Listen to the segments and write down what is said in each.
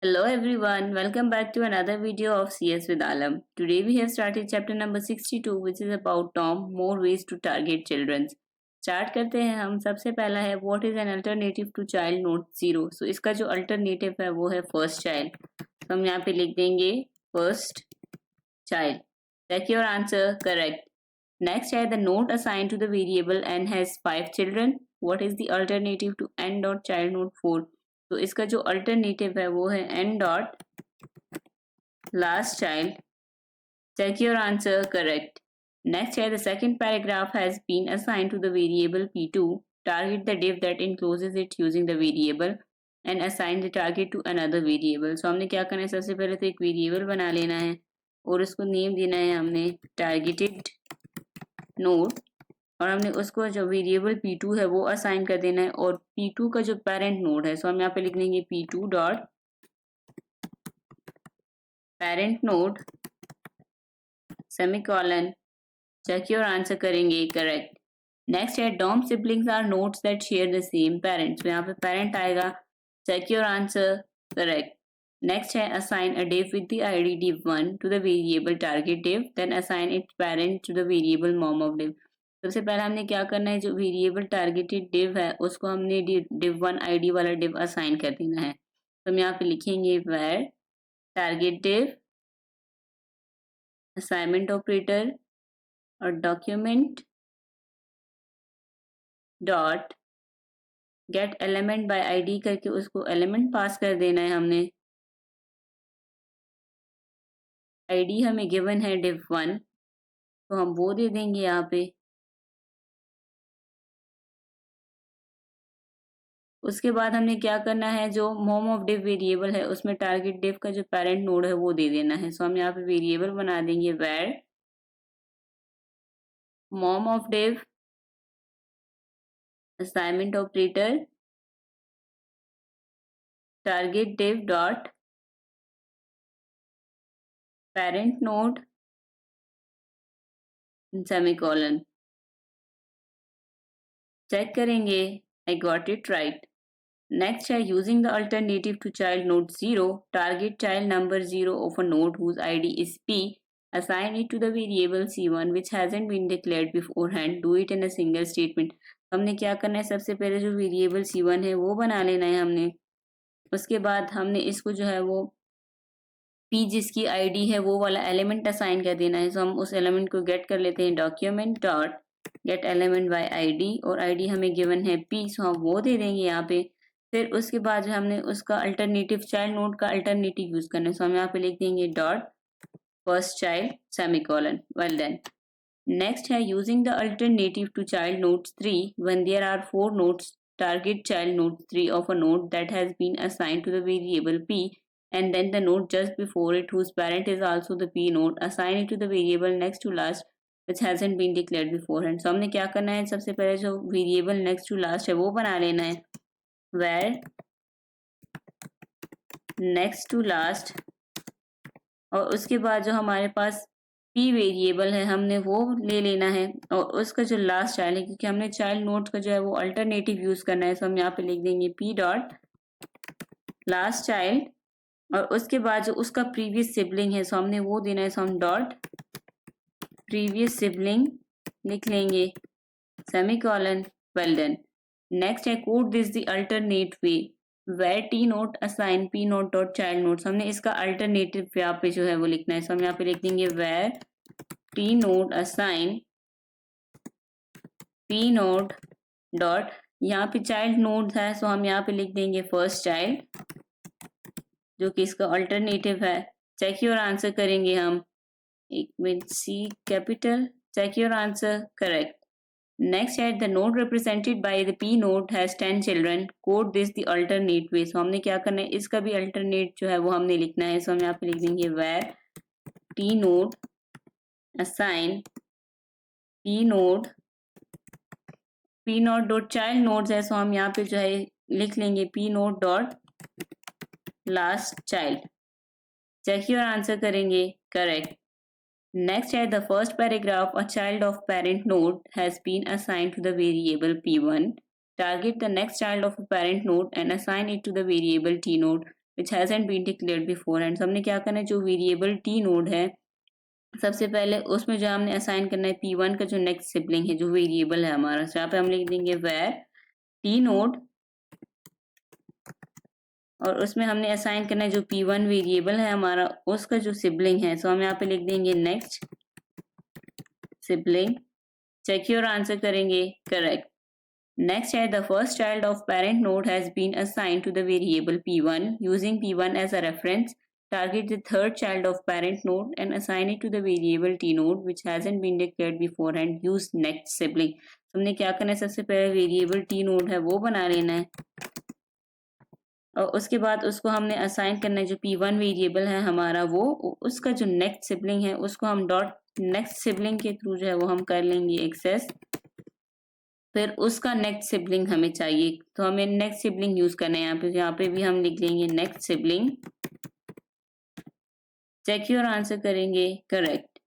Hello everyone, welcome back to another video of CS with Alam. Today we have started chapter number 62 which is about Tom, more ways to target children. Start करते हैं हम। सबसे पहला है what is an alternative to child node zero. So इसका जो alternative है वो है फर्स्ट चाइल्ड। तो हम यहाँ पे लिख देंगे first child. Check your answer correct. Next है the node assigned to the variable n has 5 children. What is the alternative to n dot child node 4। तो इसका जो अल्टरनेटिव है वो है n dot last child. Check your answer correct. Next है the second paragraph has been assigned to the variable p2 target the div that encloses it using the variable and assign the target to another variable। सो हमने क्या करना है, सबसे पहले तो एक variable बना लेना है और उसको नेम देना है हमने टारगेटेड नोड, और हमने उसको जो वेरिएबल p2 है वो असाइन कर देना है और p2 का जो पेरेंट नोड है, सो हम यहाँ पे लिख देंगे p2 dot parent node semicolon. Check your answer करेंगे करेक्ट। नेक्स्ट है DOM siblings are nodes that share the same parents. तो यहाँ पे पेरेंट आएगा। Check your answer correct. Next है assign a div with the id div1 to the variable target div, then assign its parent to the variable mom of div। सबसे पहले हमने क्या करना है, जो वेरिएबल टारगेटेड div है उसको हमने div1 id वाला div असाइन कर देना है। तो हम यहाँ पे लिखेंगे where target div assignment operator और document dot get element by ID करके उसको एलिमेंट पास कर देना है हमने। आईडी हमें गिवन है div1, तो हम वो दे देंगे यहाँ पे। उसके बाद हमने क्या करना है, जो mom ऑफ div वेरिएबल है उसमें टारगेट div का जो पेरेंट नोड है वो दे देना है। सो हम यहाँ पे वेरिएबल बना देंगे where mom of div assignment operator target div dot parent node semicolon. Check करेंगे I got it right. Next है using the alternative to child node 0 target child number 0 of a node whose id is p, assign it to the variable c1 which hasn't been declared beforehand, do it in a single statement। हमने क्या करना है, सबसे पहले जो variable c1 है वो बना लेना है हमने। उसके बाद हमने इसको जो है वो p जिसकी id है वो वाला एलिमेंट असाइन कर देना है। सो हम उस एलिमेंट को गेट कर लेते हैं document dot get element bye id, और id हमें गिवन है p, सो हम वो दे देंगे यहाँ पे। फिर उसके बाद जो हमने उसका अल्टरनेटिव चाइल्ड नोड का अल्टरनेटिव यूज करना है, सो हम यहाँ पे लिख देंगे dot first child semicolon. Well then next है using the alternative to child nodes 3 when there are 4 nodes target child node 3 of a node that has been assigned to the variable p and then the node just before it whose parent is also the p node, assign it to the variable next to last which hasn't been declared beforehand। so हमने क्या करना है, सबसे पहले जो variable next to last है वो बना लेना है where नेक्स्ट टू लास्ट, और उसके बाद जो हमारे पास p वेरिएबल है हमने वो ले लेना है और उसका जो लास्ट चाइल्ड है, क्योंकि हमने चाइल्ड नोड का जो है वो अल्टरनेटिव यूज करना है, तो हम यहाँ पे लिख देंगे p डॉट लास्ट चाइल्ड, और उसके बाद जो उसका प्रीवियस सिबलिंग है सो हमने वो देना है। सो हम डॉट प्रीवियस सिबलिंग लिख लेंगे सेमीकोलन। वेल देन नेक्स्ट है code this the alternate way where t note assign p note dot child note. हमने इसका अल्टरनेटिव यहाँ पे जो है वो लिखना है। सो हम यहाँ पे लिख देंगे where t note assign p note dot, यहाँ पे चाइल्ड नोड है सो हम यहाँ पे लिख देंगे फर्स्ट चाइल्ड जो कि इसका अल्टरनेटिव है। चेक योर आंसर करेंगे हम, एक minute C capital. Check your answer correct. Next है the node represented by the p node has 10 children, code this the alternate way. So हमने क्या करना है, इसका भी अल्टरनेट जो है वो हमने लिखना है। सो हम यहाँ पे लिख देंगे where t node assign p node dot child nodes है, सो हम यहाँ पे जो है लिख लेंगे p node dot last child. Check your answer करेंगे correct. Next at the first paragraph, a child of parent node has been assigned to the variable p1. Target the next child of a parent node and assign it to the variable t node. Which hasn't been declared before and. हमने क्या करना है, जो variable T node है सबसे पहले उसमें जो हमने असाइन करना है P1 का जो नेक्स्ट सिबलिंग है जो वेरिएबल है हमारा, यहाँ पे हम लिख देंगे वेर टी नोड और उसमें हमने असाइन करना है जो P1 वेरिएबल है हमारा उसका जो सिबलिंग है, सो हम यहाँ पे लिख देंगे next sibling. Check your answer करेंगे करेक्ट। Next है the first child of parent node has been assigned to the variable P1 using P1 as a reference. Target the third child of parent node and assign it to the variable T node which hasn't been declared before and use next sibling. हमने क्या करना है, सबसे पहले variable T node है वो बना लेना है और उसके बाद उसको हमने असाइन करना है जो P1 वेरिएबल है हमारा वो उसका जो नेक्स्ट सिबलिंग है उसको हम डॉट नेक्स्ट सिबलिंग के थ्रू जो है वो हम कर लेंगे एक्सेस। फिर उसका नेक्स्ट सिबलिंग हमें चाहिए तो हमें नेक्स्ट सिबलिंग यूज करना है, यहाँ पे भी हम लिख लेंगे next sibling. Check your answer करेंगे करेक्ट।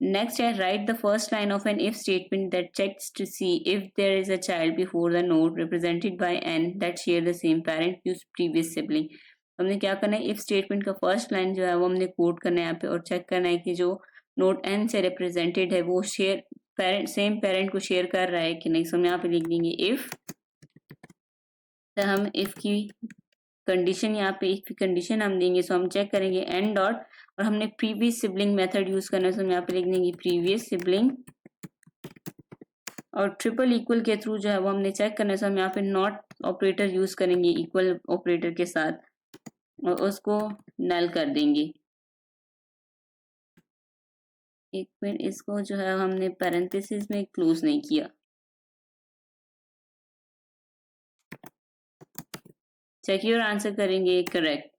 नेक्स्ट है write the first line of an if statement that checks to see if there is a child before the node represented by n that share the same parent use previous sibling. हमने क्या करना है, if statement का first line जो है वो हमने code करना है यहाँ पे और चेक करना है कि जो नोड एन से रिप्रेजेंटेड है वो शेयर सेम पेरेंट को शेयर कर रहा है कि नहीं। सो हम यहाँ पे लिख देंगे इफ, तो हम इफ की कंडीशन यहाँ पे इफ की कंडीशन हम देंगे, सो हम चेक करेंगे एन डॉट और हमने प्रीवियस सिबलिंग मेथड यूज करना है, सो हम यहाँ पे लिख देंगे प्रीवियस सिबलिंग और ट्रिपल इक्वल के थ्रू जो है वो हमने चेक करना है, सो हम यहाँ पे नॉट ऑपरेटर यूज करेंगे इक्वल ऑपरेटर के साथ और उसको नल कर देंगे। एक मिनट, इसको जो है हमने पैरेंथेसिस में क्लोज नहीं किया। चेक योर आंसर करेंगे करेक्ट।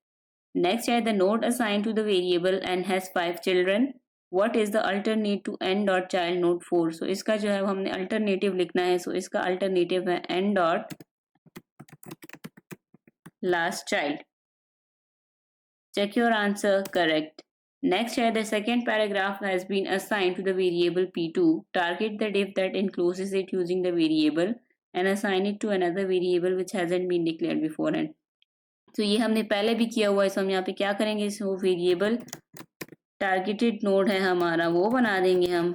नेक्स्ट है the node assign to the variable and has 5 children, what is the alternate to n dot child node 4। So इसका जो है हमने अल्टरनेटिव लिखना है, सो इसका अल्टरनेटिव है n dot last child. Check your answer correct. Next here the second paragraph has been assigned to the variable P2. Target the div that encloses it using the variable and assign it to another variable which hasn't been declared beforehand. तो ये हमने पहले भी किया हुआ है, so हम यहाँ पे क्या करेंगे, सो वेरिएबल टारगेटेड नोड है हमारा वो बना देंगे हम,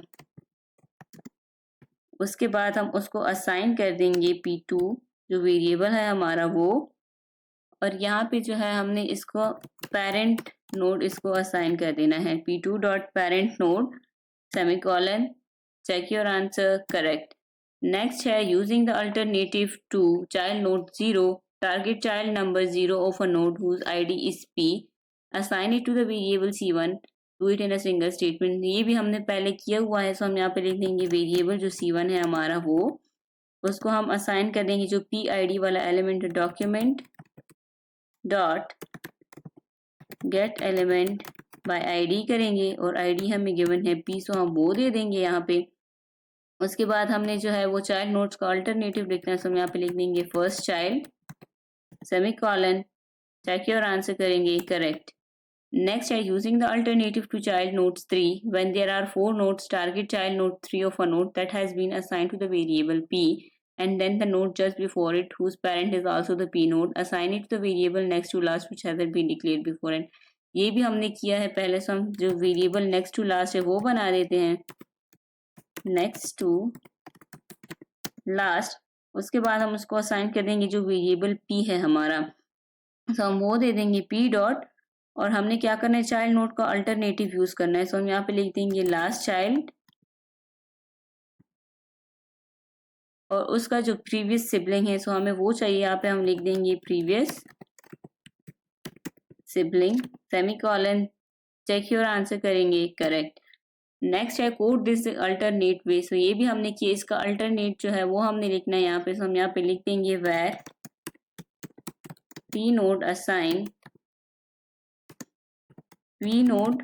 उसके बाद हम उसको असाइन कर देंगे P2 जो वेरिएबल है हमारा वो, और यहाँ पे जो है हमने इसको पेरेंट नोड इसको असाइन कर देना है P2 dot parent node semicolon. Check your answer correct. Next है using the alternative to child node 0 target child number 0 of a node whose ID is P, assign it to the variable C1, do it in a single statement. ये भी हमने पहले किया हुआ है, so हम यहाँ पे लिख देंगे वेरिएबल जो C1 है हमारा वो उसको हम असाइन कर देंगे जो PID वाला element document dot get element by ID करेंगे और आईडी हमें गिवन है P, सो हम वो दे देंगे यहाँ पे। उसके बाद हमने जो है वो चाइल्ड नोड्स का अल्टरनेटिव लिखना है, सो हम यहाँ पे लिख देंगे first child semicolon. Check your answer करेंगे करेक्ट। नेक्स्ट है using the alternative to child nodes 3 when there are 4 nodes target child node 3 of a node that has been assigned to the variable P and then the node just before it whose parent is also the P node, assign it to the variable next to last which hasn't been declared before and। ये भी हमने किया है पहले, सो हम जो variable next to last है वो बना देते हैं नेक्स्ट टू लास्ट। उसके बाद हम उसको असाइन कर देंगे जो वेरिएबल P है हमारा, सो हम वो दे देंगे P डॉट और हमने क्या करना है चाइल्ड नोड का अल्टरनेटिव यूज करना है, सो हम यहाँ पे लिख देंगे लास्ट चाइल्ड और उसका जो प्रीवियस सिबलिंग है, सो हमें वो चाहिए, यहाँ पे हम लिख देंगे previous sibling semicolon. Check your answer करेंगे करेक्ट। नेक्स्ट है code this alternate way, so ये भी हमने किया, इसका अल्टरनेट जो है वो हमने लिखना है यहाँ पे, सो हम यहाँ पे लिख देंगे where P node assign P node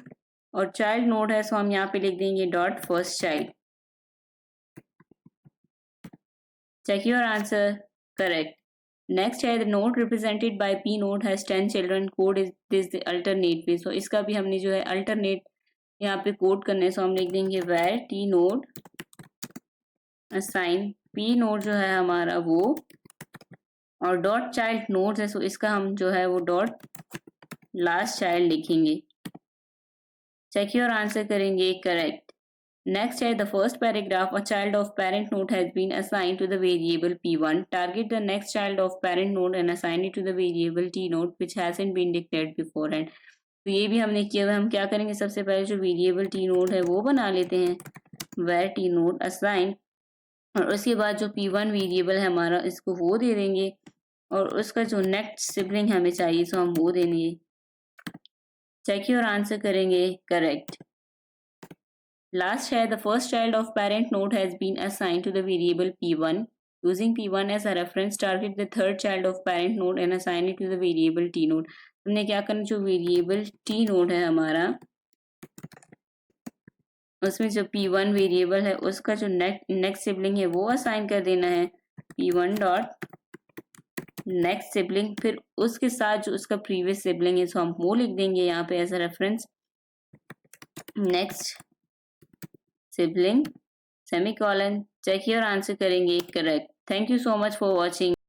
और चाइल्ड नोड है, सो हम यहाँ पे लिख देंगे dot first child. Check your answer correct. Next है the node represented by P node has 10 children. Code is this the alternate way. So इसका भी हमने जो है alternate यहाँ पे कोड करने है, सो हम लिख देंगे where T node assign P node जो है हमारा वो और डॉट चाइल्ड नोड्स है, सो इसका हम जो है वो डॉट लास्ट चाइल्ड लिखेंगे। चेक योर आंसर करेंगे करेक्ट। Next है the first paragraph, a child of parent node has been assigned to the variable p1. Target the next child of parent node and assign it to the variable t node which hasn't been declared beforehand. तो ये भी हमने किया हुआ। हम क्या करेंगे, सबसे पहले जो वेरिएबल टी नोड है वो बना लेते हैं, where टी नोड असाइन, और उसके बाद जो p1 वेरिएबल है हमारा इसको वो दे देंगे, और उसका जो नेक्स्ट सिबलिंग हमें चाहिए सो हम वो देंगे। चेक योर आंसर करेंगे करेक्ट। Last है the first child of parent node has been assigned to the variable p1. Using p1 as a reference, target the third child of parent node and assign it to the variable t node. हमने क्या करना, जो variable t node है हमारा उसमें जो p1 variable है उसका जो नेक्स्ट सिबलिंग है वो असाइन कर देना है, p1 डॉट नेक्स्ट सिबलिंग, फिर उसके साथ जो उसका प्रीवियस सिबलिंग है सो हम वो लिख देंगे यहाँ पे as a reference, next sibling semicolon। check your answer करेंगे correct. Thank you so much for watching.